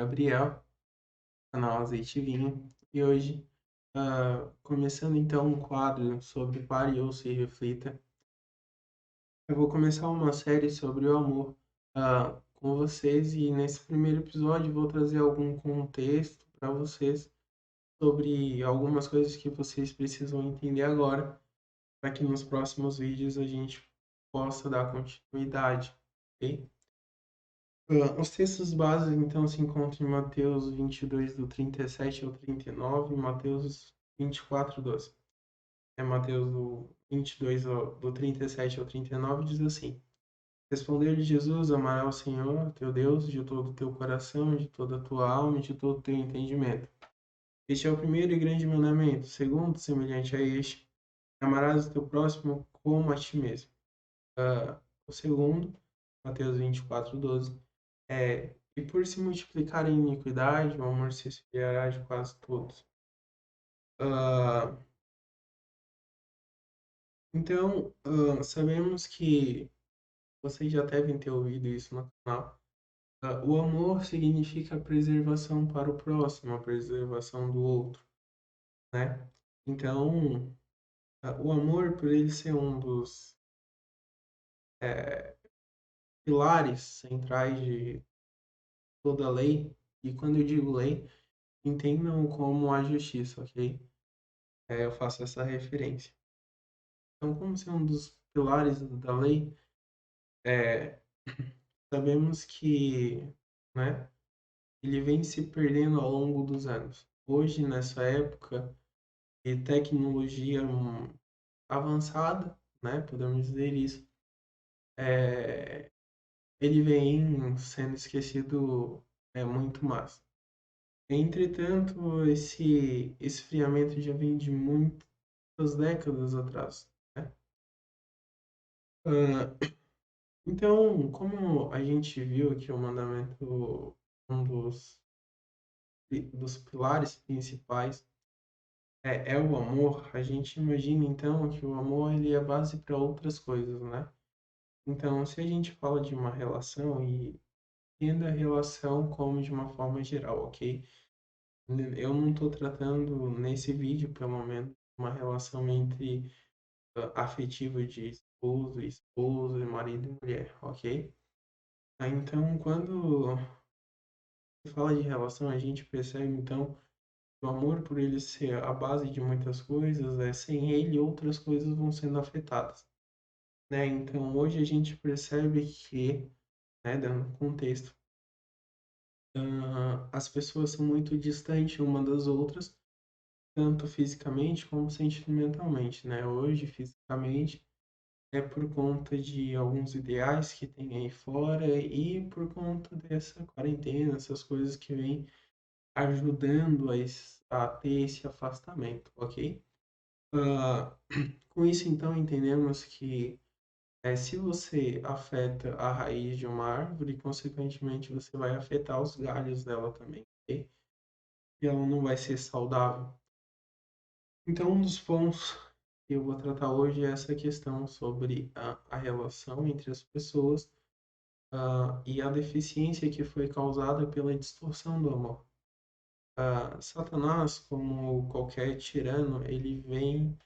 Gabriel, canal Azeite e Vinho, e hoje, começando então um quadro sobre Pare, Ouça e Reflita, eu vou começar uma série sobre o amor, com vocês, e nesse primeiro episódio vou trazer algum contexto para vocês sobre algumas coisas que vocês precisam entender agora, para que nos próximos vídeos a gente possa dar continuidade, ok? Os textos básicos, então, se encontram em Mateus 22, do 37 ao 39, e Mateus 24, 12. Mateus do 22, do 37 ao 39, diz assim: Respondeu-lhe Jesus: Amarás ao Senhor, teu Deus, de todo o teu coração, de toda a tua alma e de todo o teu entendimento. Este é o primeiro e grande mandamento. Segundo, semelhante a este, amarás o teu próximo como a ti mesmo. O segundo, Mateus 24, 12, e por se multiplicar a iniquidade, o amor se esfriará de quase todos. Ah, então, sabemos que vocês já devem ter ouvido isso no canal. O amor significa a preservação para o próximo, a preservação do outro, né? Então, o amor, por ele ser um dos pilares centrais de toda lei, e quando eu digo lei, entendam como a justiça, ok? Eu faço essa referência. Então, como ser um dos pilares da lei, é, sabemos que, né, ele vem se perdendo ao longo dos anos. Hoje, nessa época de tecnologia avançada, né, podemos dizer isso, é, ele vem sendo esquecido muito mais. Entretanto, esse esfriamento já vem de muitas décadas atrás, né? Ah, Então, como a gente viu que o mandamento, um dos pilares principais é o amor, a gente imagina então que o amor ele é base para outras coisas, né? Então, se a gente fala de uma relação e entenda a relação como de uma forma geral, ok? Eu não estou tratando nesse vídeo, pelo menos, uma relação entre afetiva de esposo e esposa, marido e mulher, ok? Então, quando se fala de relação, a gente percebe então que o amor, por ele ser a base de muitas coisas, sem ele outras coisas vão sendo afetadas, né? Então, hoje a gente percebe que, né, dando contexto, as pessoas são muito distantes uma das outras, tanto fisicamente como sentimentalmente, né? Hoje, fisicamente, é por conta de alguns ideais que tem aí fora e por conta dessa quarentena, essas coisas que vêm ajudando a ter esse afastamento, ok? Ah, com isso, então, entendemos que se você afeta a raiz de uma árvore, consequentemente você vai afetar os galhos dela também, ok? E ela não vai ser saudável. Então, um dos pontos que eu vou tratar hoje é essa questão sobre a relação entre as pessoas, e a deficiência que foi causada pela distorção do amor. Satanás, como qualquer tirano, ele vem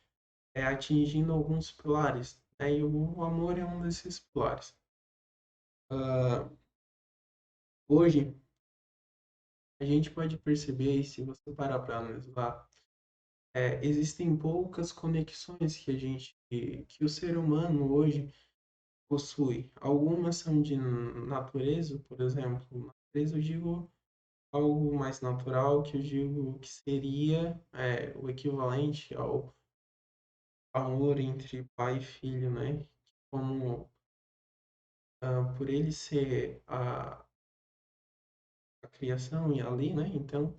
atingindo alguns pilares, né? E o amor é um desses pilares. Ah, Hoje, a gente pode perceber, e se você parar para analisar, existem poucas conexões que o ser humano hoje possui. Algumas são de natureza, por exemplo, natureza eu digo algo mais natural, que eu digo que seria o equivalente ao amor entre pai e filho, né? Como por ele ser a criação e ali, né? Então,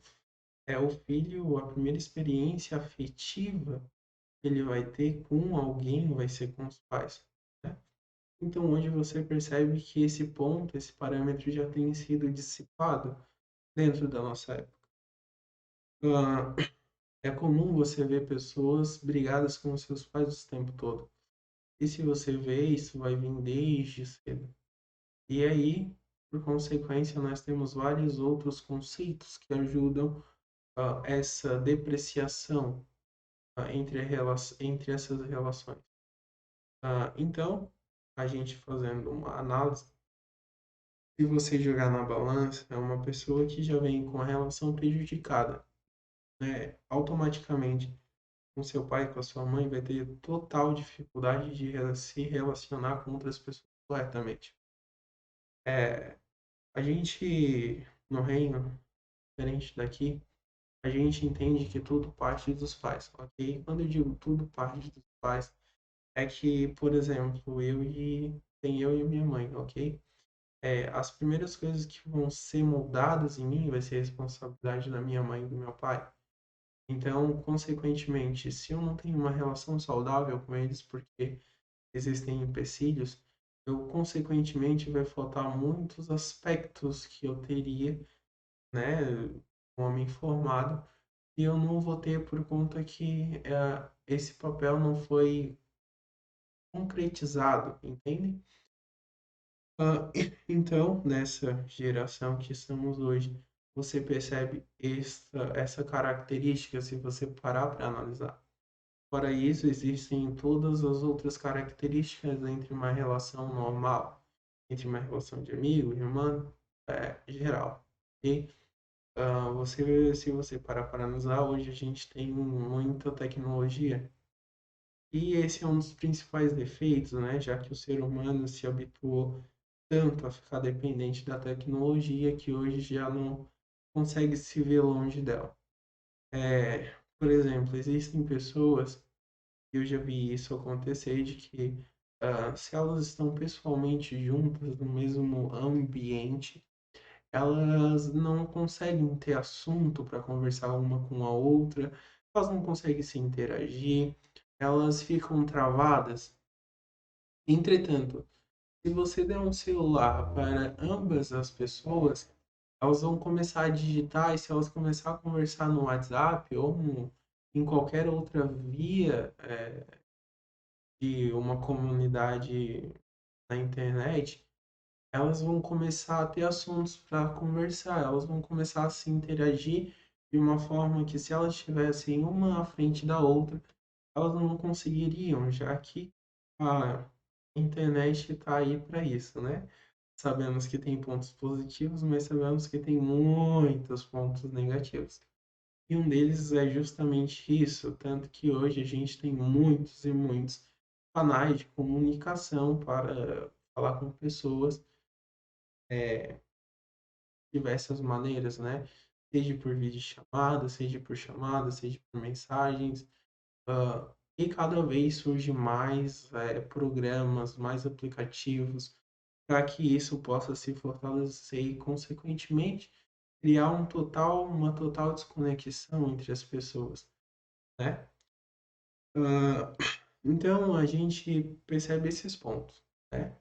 o filho, a primeira experiência afetiva que ele vai ter com alguém vai ser com os pais, né? Então, hoje você percebe que esse ponto, esse parâmetro já tem sido dissipado dentro da nossa época. Ah, É comum você ver pessoas brigadas com os seus pais o tempo todo. E se você vê, isso vai vir desde cedo. E aí, por consequência, nós temos vários outros conceitos que ajudam essa depreciação entre essas relações. Então, a gente fazendo uma análise, se você jogar na balança, é uma pessoa que já vem com a relação prejudicada, né? Automaticamente, com seu pai, com a sua mãe, vai ter total dificuldade de se relacionar com outras pessoas corretamente. É, a gente, no reino, diferente daqui, a gente entende que tudo parte dos pais, ok? Quando eu digo tudo parte dos pais, é que, por exemplo, tem eu e minha mãe, ok? As primeiras coisas que vão ser moldadas em mim vai ser a responsabilidade da minha mãe e do meu pai. Então, consequentemente, se eu não tenho uma relação saudável com eles porque existem empecilhos, eu consequentemente vai faltar muitos aspectos que eu teria, né, um homem formado, e eu não vou ter por conta que esse papel não foi concretizado, entende? Então, nessa geração que estamos hoje, você percebe essa característica se você parar para analisar. Fora isso, existem todas as outras características entre uma relação normal, entre uma relação de amigo, irmão, geral. E se você parar para analisar, hoje a gente tem muita tecnologia. E esse é um dos principais defeitos, né? Já que o ser humano se habituou tanto a ficar dependente da tecnologia que hoje já não consegue se ver longe dela. Por exemplo, existem pessoas, eu já vi isso acontecer, de que se elas estão pessoalmente juntas no mesmo ambiente, elas não conseguem ter assunto para conversar uma com a outra, elas não conseguem se interagir, elas ficam travadas. Entretanto, se você der um celular para ambas as pessoas, elas vão começar a digitar, e se elas começar a conversar no WhatsApp ou em qualquer outra via de uma comunidade na internet, elas vão começar a ter assuntos para conversar, elas vão começar a se interagir de uma forma que, se elas estivessem uma à frente da outra, elas não conseguiriam, já que a internet está aí para isso, né? Sabemos que tem pontos positivos, mas sabemos que tem muitos pontos negativos. E um deles é justamente isso, tanto que hoje a gente tem muitos e muitos canais de comunicação para falar com pessoas de diversas maneiras, né? Seja por videochamada, seja por mensagens, e cada vez surge mais programas, mais aplicativos, para que isso possa se fortalecer e, consequentemente, criar uma total desconexão entre as pessoas, né? Ah, então, a gente percebe esses pontos, né?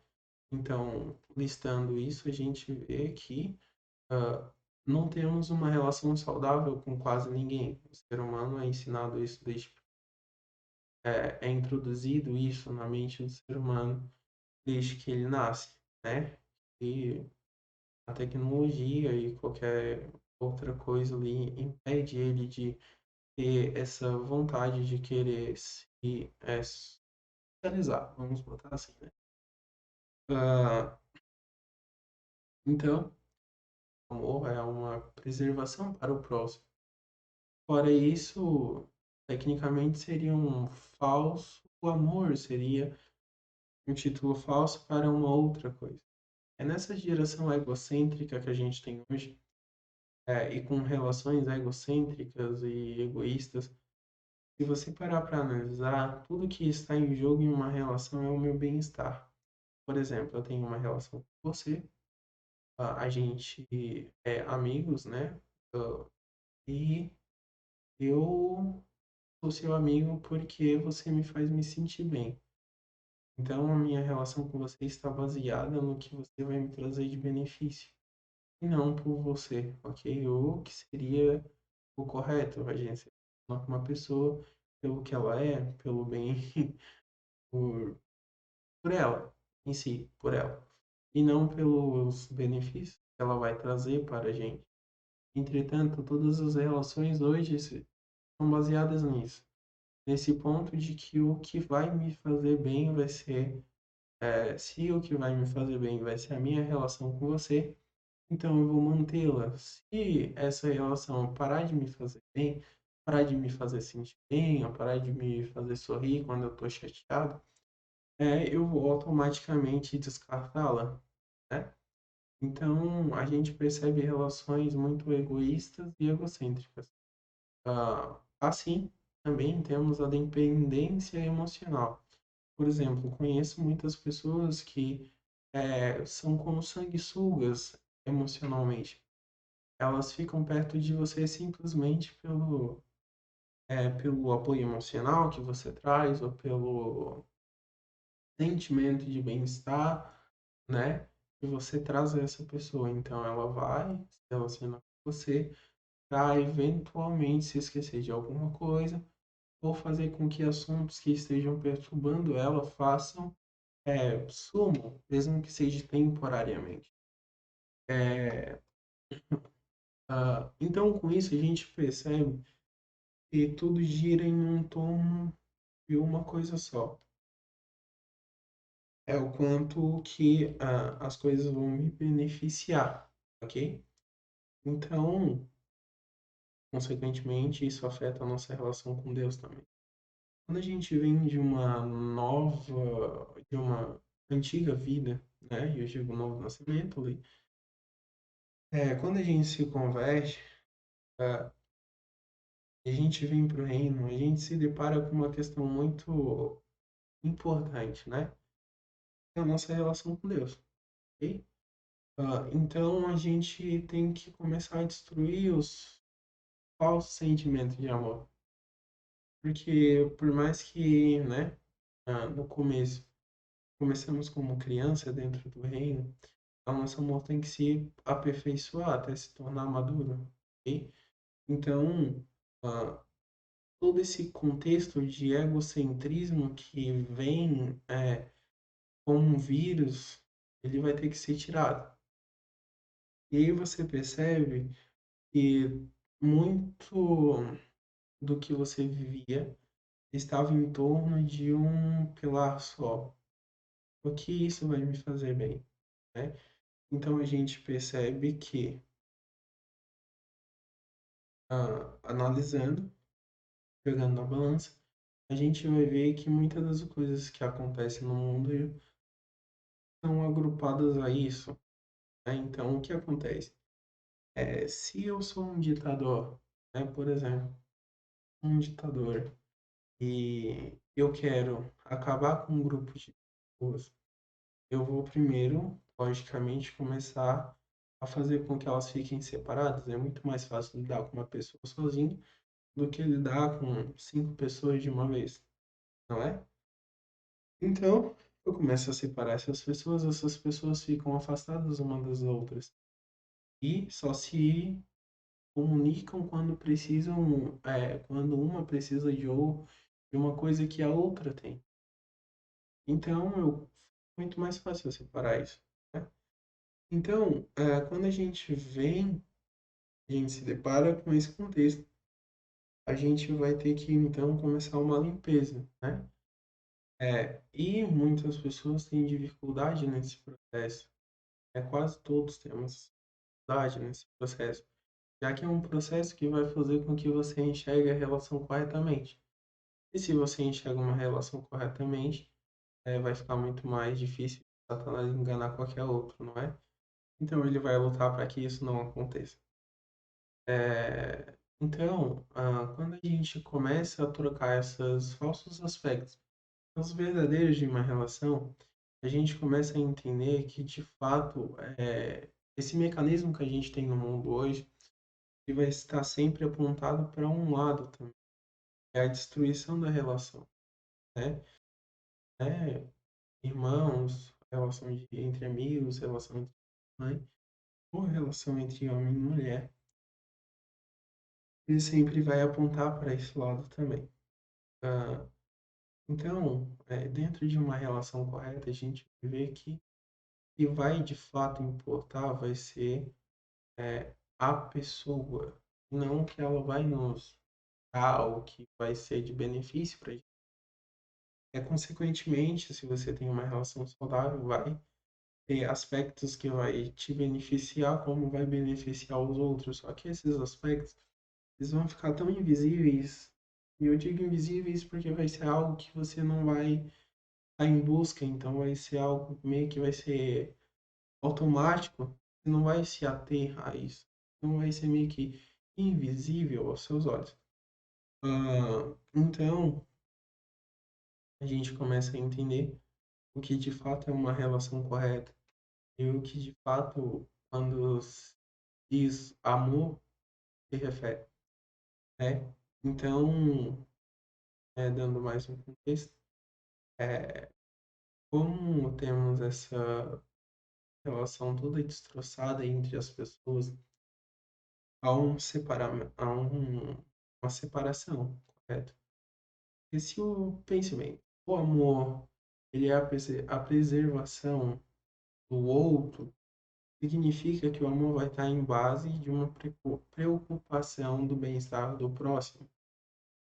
Então, listando isso, a gente vê que ah, não temos uma relação saudável com quase ninguém. O ser humano é ensinado isso é introduzido isso na mente do ser humano desde que ele nasce, né? E a tecnologia e qualquer outra coisa ali impede ele de ter essa vontade de querer se socializar, vamos botar assim, né? Ah, então, amor é uma preservação para o próximo. Fora isso, tecnicamente seria um falso amor, seria um título falso para uma outra coisa. É nessa geração egocêntrica que a gente tem hoje, e com relações egocêntricas e egoístas, se você parar para analisar, tudo que está em jogo em uma relação é o meu bem-estar. Por exemplo, eu tenho uma relação com você, a gente é amigos, né? Ah, E eu sou seu amigo porque você me faz me sentir bem. Então, a minha relação com você está baseada no que você vai me trazer de benefício, e não por você, ok? O que seria o correto, a gente se relacionar com uma pessoa pelo que ela é, pelo bem, por, por ela, em si, por ela. e não pelos benefícios que ela vai trazer para a gente. Entretanto, todas as relações hoje são baseadas nisso, nesse ponto de que o que vai me fazer bem vai ser, se o que vai me fazer bem vai ser a minha relação com você, então eu vou mantê-la. Se essa relação parar de me fazer bem, parar de me fazer sentir bem, ou parar de me fazer sorrir quando eu estou chateado, eu vou automaticamente descartá-la, né? Então, a gente percebe relações muito egoístas e egocêntricas. Assim, também temos a dependência emocional. Por exemplo, conheço muitas pessoas que são como sanguessugas emocionalmente. Elas ficam perto de você simplesmente pelo apoio emocional que você traz ou pelo sentimento de bem-estar, né? Que você traz a essa pessoa. Então, ela vai se relacionar com você para eventualmente se esquecer de alguma coisa ou fazer com que assuntos que estejam perturbando ela sumam, mesmo que seja temporariamente. É, então, com isso, a gente percebe que tudo gira em um torno de uma coisa só. É o quanto que as coisas vão me beneficiar, ok? Então, consequentemente, isso afeta a nossa relação com Deus também. Quando a gente vem de uma antiga vida, né? E eu digo novo nascimento ali, quando a gente se converte, ah, a gente vem para o reino, a gente se depara com uma questão muito importante, né? É a nossa relação com Deus, ok? Então a gente tem que começar a destruir os falsos sentimentos de amor. Porque por mais que, né, no começo, começamos como criança dentro do reino, o nosso amor tem que se aperfeiçoar até se tornar maduro, ok? Então, ah, todo esse contexto de egocentrismo que vem como um vírus, ele vai ter que ser tirado. E aí você percebe que muito do que você vivia estava em torno de um pilar só. O que isso vai me fazer bem, né? Então a gente percebe que, analisando, jogando na balança, a gente vai ver que muitas das coisas que acontecem no mundo são agrupadas a isso, né? Então o que acontece? Se eu sou um ditador, né, por exemplo, um ditador, e eu quero acabar com um grupo de pessoas, eu vou primeiro, logicamente, começar a fazer com que elas fiquem separadas. É muito mais fácil lidar com uma pessoa sozinho do que lidar com 5 pessoas de uma vez, não é? Então, eu começo a separar essas pessoas ficam afastadas uma das outras e só se comunicam quando precisam, quando uma precisa de uma coisa que a outra tem. Então, muito mais fácil eu separar isso, né? Então, quando a gente se depara com esse contexto, a gente vai ter que então começar uma limpeza, né? E muitas pessoas têm dificuldade nesse processo. Quase todos temos dificuldade nesse processo, já que é um processo que vai fazer com que você enxergue a relação corretamente. E se você enxerga uma relação corretamente, vai ficar muito mais difícil Satanás enganar qualquer outro, não é? Então ele vai lutar para que isso não aconteça. Então, quando a gente começa a trocar esses falsos aspectos os verdadeiros de uma relação, a gente começa a entender que, de fato, esse mecanismo que a gente tem no mundo hoje, ele vai estar sempre apontado para um lado também, é a destruição da relação, né? É, irmãos, relação entre amigos, relação entre mãe, ou relação entre homem e mulher, ele sempre vai apontar para esse lado também. Ah, então, dentro de uma relação correta, a gente vê que que vai de fato importar vai ser a pessoa, não o que ela vai nos dar, o que vai ser de benefício para a gente. Consequentemente, se você tem uma relação saudável, vai ter aspectos que vai te beneficiar, como vai beneficiar os outros. Só que esses aspectos, eles vão ficar tão invisíveis. E eu digo invisíveis porque vai ser algo que você não vai estar em busca, então vai ser algo meio que vai ser automático, você não vai se ater a isso. Não vai ser meio que invisível aos seus olhos. Então, a gente começa a entender o que de fato é uma relação correta e o que de fato, quando se diz amor, se refere, né? Então, dando mais um contexto, como temos essa relação toda destroçada entre as pessoas, há uma separação, correto? E se o, pense bem, o amor, ele é a preservação do outro, significa que o amor vai estar em base de uma preocupação do bem-estar do próximo.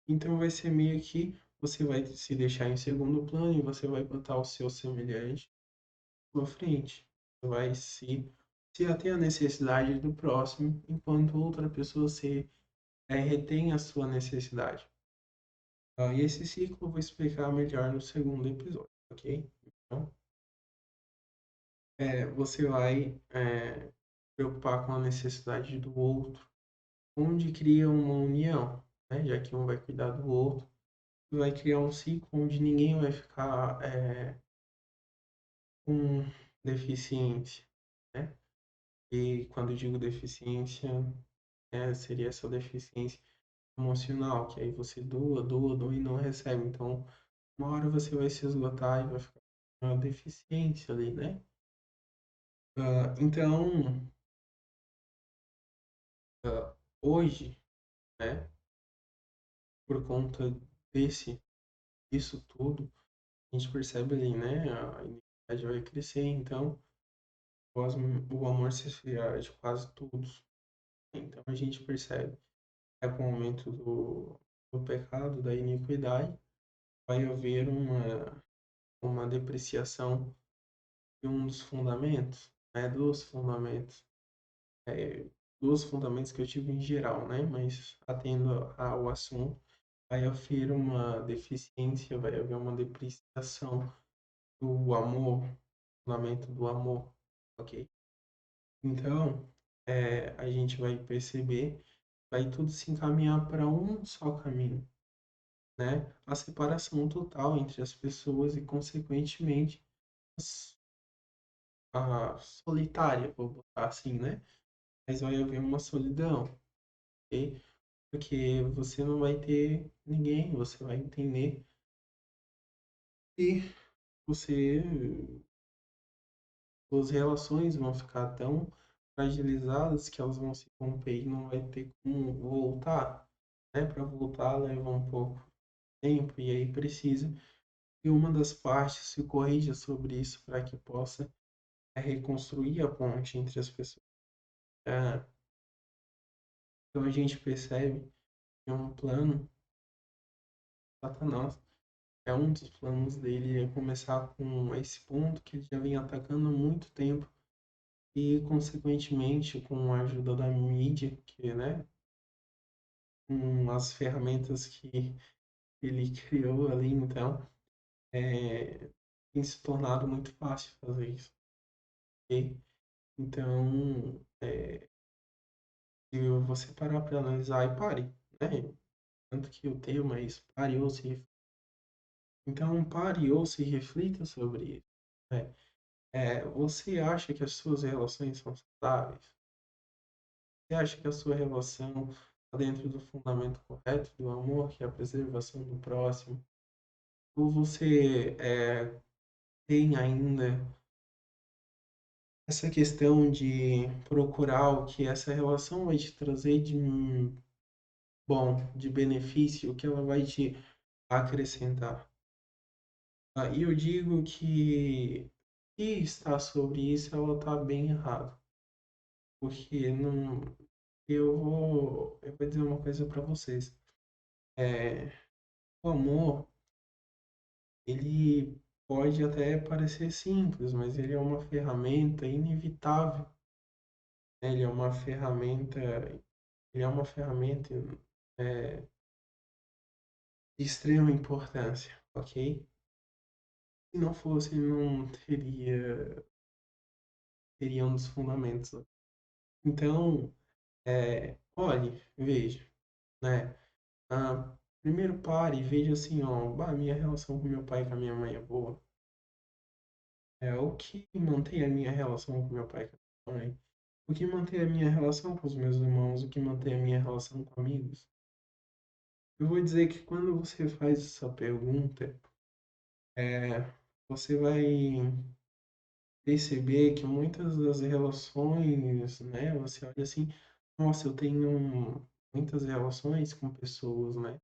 Então vai ser meio que você vai se deixar em segundo plano e você vai botar o seu semelhante à frente. Você vai se ater à necessidade do próximo, enquanto outra pessoa retém a sua necessidade. E esse ciclo eu vou explicar melhor no segundo episódio, ok? Então, você vai preocupar com a necessidade do outro, onde cria uma união, né? Já que um vai cuidar do outro, vai criar um ciclo onde ninguém vai ficar com deficiência, né? E quando eu digo deficiência, seria essa deficiência emocional, que aí você doa, doa, doa e não recebe. Então, uma hora você vai se esgotar e vai ficar com uma deficiência ali, né? Então, hoje, né, por conta desse, disso tudo, a gente percebe ali, né, a iniquidade vai crescer, então o amor se esfriar de quase todos. Então a gente percebe que com o aumento do pecado, da iniquidade, vai haver uma depreciação de um dos fundamentos, né, é, dos fundamentos que eu tive em geral, né, mas atendo ao assunto, vai haver uma deficiência, vai haver uma depreciação do amor, fundamento do amor, ok? Então, a gente vai perceber, vai tudo se encaminhar para um só caminho, né? A separação total entre as pessoas e, consequentemente, a solitária, vou botar assim, né? Mas vai haver uma solidão, ok? Porque você não vai ter ninguém, você vai entender e você suas relações vão ficar tão fragilizadas que elas vão se romper e não vai ter como voltar, né? Para voltar leva um pouco de tempo e aí precisa que uma das partes se corrija sobre isso para que possa reconstruir a ponte entre as pessoas. Ah, então a gente percebe que um plano, Satanás, um dos planos dele é começar com esse ponto que ele já vem atacando há muito tempo e, consequentemente, com a ajuda da mídia, que, né, com as ferramentas que ele criou ali, então, tem se tornado muito fácil fazer isso, ok? Então, se você parar para analisar e pare, né? Tanto que o tema é isso, pare ou se reflita. Então, pare ou se reflita sobre isso, né? Você acha que as suas relações são saudáveis? Você acha que a sua relação está dentro do fundamento correto do amor, que é a preservação do próximo? Ou você tem ainda essa questão de procurar o que essa relação vai te trazer de bom, de benefício, o que ela vai te acrescentar? E eu digo que se está sobre isso, ela está bem errada. Porque não. Eu vou dizer uma coisa para vocês. É, o amor, ele pode até parecer simples, mas ele é uma ferramenta inevitável, né? Ele é uma ferramenta é, de extrema importância, ok? Se não fosse, não teria um dos fundamentos. Então, olhe, veja, né? Primeiro pare e veja assim, ó, bah, minha relação com meu pai e com a minha mãe é boa. O que mantém a minha relação com meu pai e com a minha mãe? O que mantém a minha relação com os meus irmãos? O que mantém a minha relação com amigos? Eu vou dizer que quando você faz essa pergunta, é, você vai perceber que muitas das relações, né, você olha assim, nossa, eu tenho muitas relações com pessoas, né?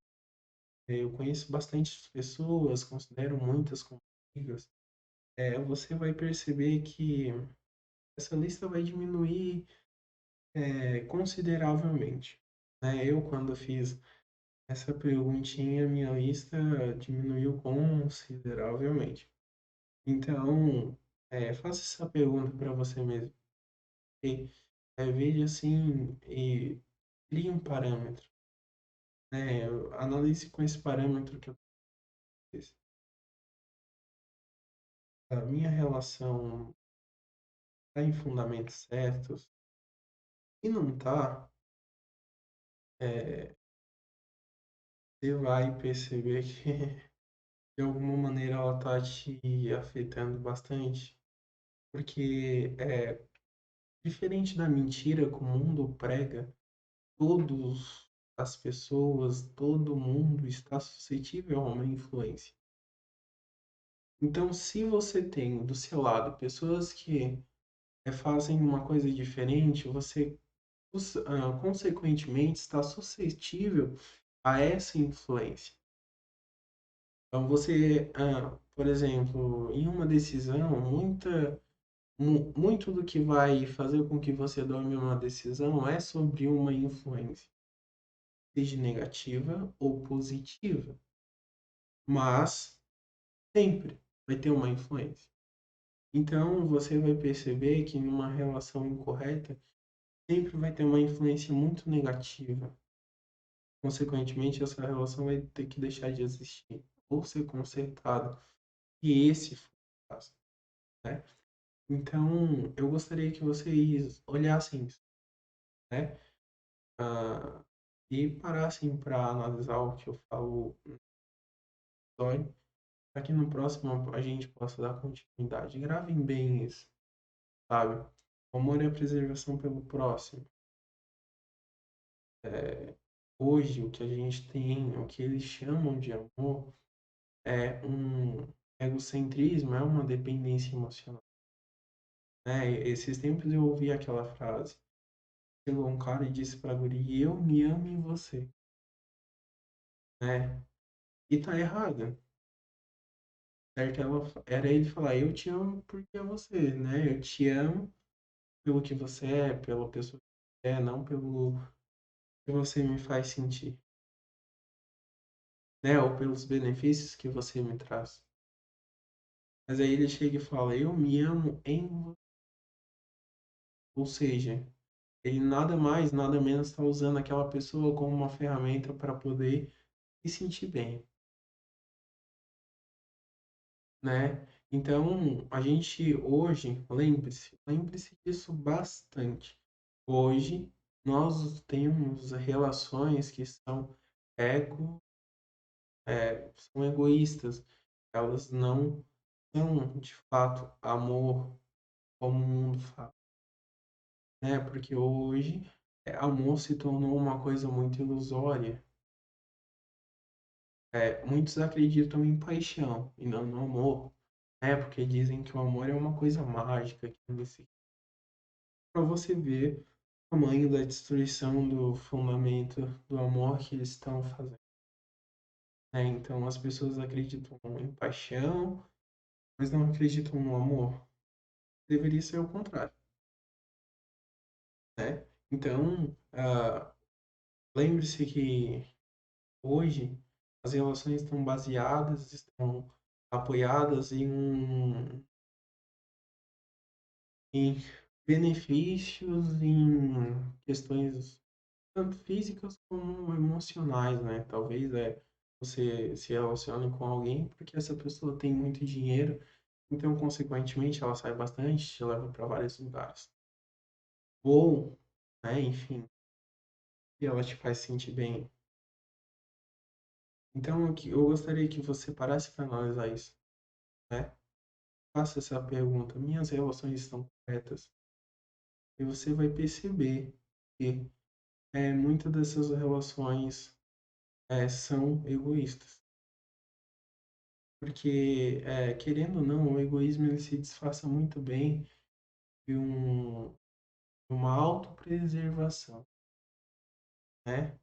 Eu conheço bastante pessoas, considero muitas como amigas. Você vai perceber que essa lista vai diminuir consideravelmente. Né? Eu, quando fiz essa perguntinha, minha lista diminuiu consideravelmente. Então, faça essa pergunta para você mesmo. E, veja assim e crie um parâmetro. Né? Analise com esse parâmetro que eu fiz. A minha relação está em fundamentos certos. E não está, você vai perceber que de alguma maneira ela está te afetando bastante. Porque diferente da mentira que o mundo prega, todas as pessoas, todo mundo está suscetível a uma influência. Então, se você tem do seu lado pessoas que fazem uma coisa diferente, você consequentemente está suscetível a essa influência. Então, você, por exemplo, em uma decisão, muito do que vai fazer com que você tome uma decisão é sobre uma influência, seja negativa ou positiva, mas sempre vai ter uma influência. Então, você vai perceber que em uma relação incorreta, sempre vai ter uma influência muito negativa. Consequentemente, essa relação vai ter que deixar de existir ou ser consertada. E esse foi o caso, né? Então, eu gostaria que vocês olhassem isso, né? Ah, e parassem para analisar o que eu falo no episódio, para que no próximo a gente possa dar continuidade. Gravem bem isso, sabe? O amor é a preservação pelo próximo. Hoje, o que a gente tem, o que eles chamam de amor, é um egocentrismo, é uma dependência emocional. Né? Esses tempos eu ouvi aquela frase. Chegou um cara e disse pra guria, eu me amo em você, né? E tá errado. Certo? Era ele falar, eu te amo porque é você, né? Eu te amo pelo que você é, pela pessoa que você é, não pelo que você me faz sentir, né? Ou pelos benefícios que você me traz. Mas aí ele chega e fala, eu me amo em você. Ou seja, ele nada mais, nada menos está usando aquela pessoa como uma ferramenta para poder se sentir bem, né? Então, a gente hoje, lembre-se disso bastante. Hoje, nós temos relações que ego, são egoístas. Elas não são, de fato, amor como o mundo fala, né? Porque hoje, amor se tornou uma coisa muito ilusória. Muitos acreditam em paixão e não no amor, né? Porque dizem que o amor é uma coisa mágica, que para você ver o tamanho da destruição do fundamento do amor que eles estão fazendo, né? Então as pessoas acreditam em paixão, mas não acreditam no amor. deveria ser o contrário, né? Então, lembre-se que hoje as relações estão baseadas, estão apoiadas em benefícios, em questões tanto físicas como emocionais, né? Talvez você se relacione com alguém porque essa pessoa tem muito dinheiro, então, consequentemente, ela sai bastante, te leva para vários lugares. Ou, né, enfim, e ela te faz sentir bem. Então, eu gostaria que você parasse para analisar isso, né? Faça essa pergunta: minhas relações estão corretas? E você vai perceber que muitas dessas relações são egoístas. Porque, querendo ou não, o egoísmo ele se disfarça muito bem de uma autopreservação, né?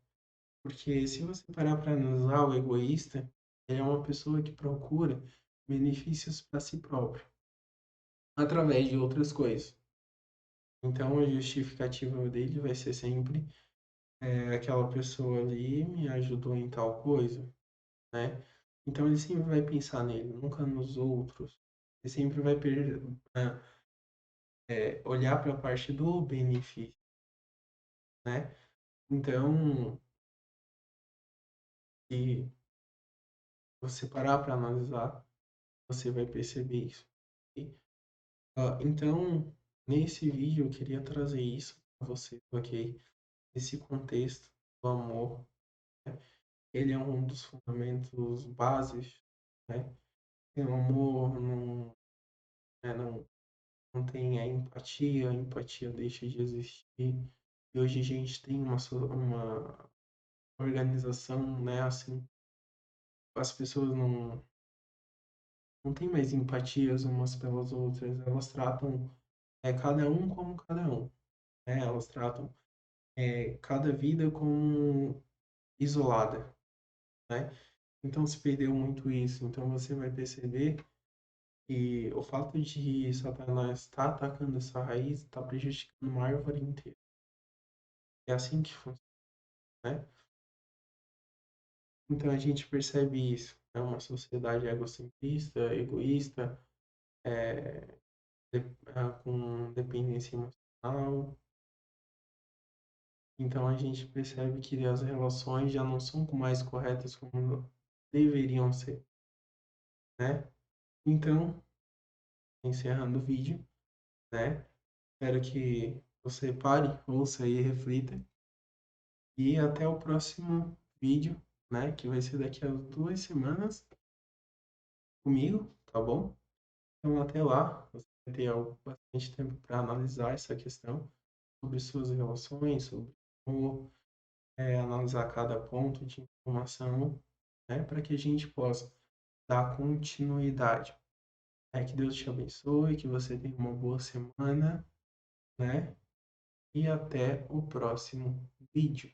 Porque se você parar para analisar o egoísta, ele é uma pessoa que procura benefícios para si próprio, através de outras coisas. Então, a justificativa dele vai ser sempre aquela pessoa ali me ajudou em tal coisa, né? Então, ele sempre vai pensar nele, nunca nos outros. Ele sempre vai olhar para a parte do benefício, né? Então, se você parar para analisar, você vai perceber isso. Ok? Então, nesse vídeo eu queria trazer isso para você, ok? Esse contexto do amor, né? Ele é um dos fundamentos básicos, né? O amor não tem a empatia deixa de existir. E hoje a gente tem uma organização, né? Assim, as pessoas não têm mais empatias umas pelas outras, elas tratam cada um como cada um, né? Elas tratam cada vida como isolada, né? Então se perdeu muito isso. Então você vai perceber que o fato de Satanás estar atacando essa raiz está prejudicando uma árvore inteira. É assim que funciona, né? Então a gente percebe isso. É uma sociedade egocentrista, egoísta, é, com dependência emocional. Então a gente percebe que as relações já não são mais corretas como deveriam ser, né? Então, encerrando o vídeo, né? Espero que você pare, ouça e reflita. E até o próximo vídeo, né? Que vai ser daqui a 2 semanas comigo, tá bom? Então até lá, você vai ter bastante tempo para analisar essa questão sobre suas relações, sobre como analisar cada ponto de informação, né? Para que a gente possa dar continuidade. Que Deus te abençoe, que você tenha uma boa semana, né? E até o próximo vídeo.